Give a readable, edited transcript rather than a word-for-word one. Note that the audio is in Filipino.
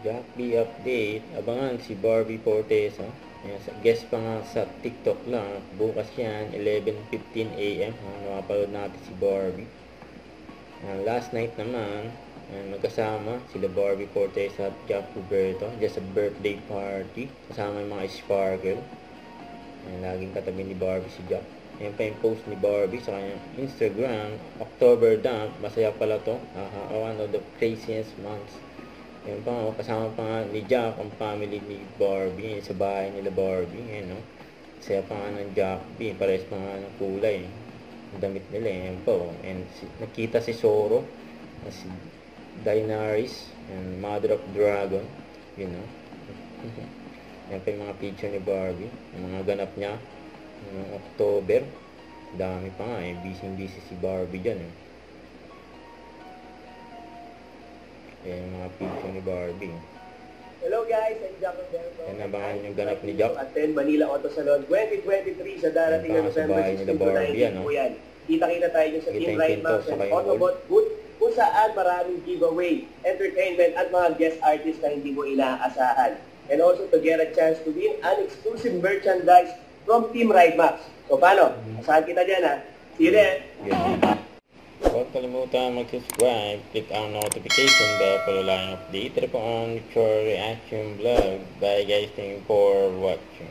Jack B update. Abangan si Barbie Fortesa. Ayan, guest pa nga sa TikTok lang. Bukas yan, 11:15 AM. Nakapanood natin si Barbie. Last night naman, magkasama sila Barbie Fortesa at Jack Roberto. Just a birthday party. Kasama yung mga Sparkle. Ayan, laging katabi ni Barbie si Jack. Ayan pa yung post ni Barbie sa kanyang Instagram. October dump. Masaya pala to. One of the craziest months. Ayan pa nga, kasama pa nga ni Jack ang family ni Barbie. Sa bahay nila Barbie. Ayan, no? Masaya pa nga ng Jack B. Pares pa nga ng kulay. Ang damit nila. Ayan po. And nakita si Zoro. Si Daenerys. And Mother of Dragon. You know. Ayan pa yung mga picture ni Barbie. Yung mga ganap niya. Noong October. Dami pa nga eh. Busy si Barbie dyan eh. Ayan yung mga picture ni Barbie. Hello guys, I'm Jack Roberto. Yan nabangan yung ganap ni Jack. Attend Manila Auto Salon 2023 sa darating na November 16 to 19 po yan. Kita-kita tayo sa Team Ride Max and Autobot booth kung saan maraming giveaway, entertainment at mga guest artists na hindi mo inaasahan. And also to get a chance to win an exclusive merchandise from Team Ride Max. So paano? Asahan kita dyan ha. See you there! Huwag kalimutan mag-subscribe, click ang notification bell para lang update po on your reaction vlog. Bye guys, thank you for watching.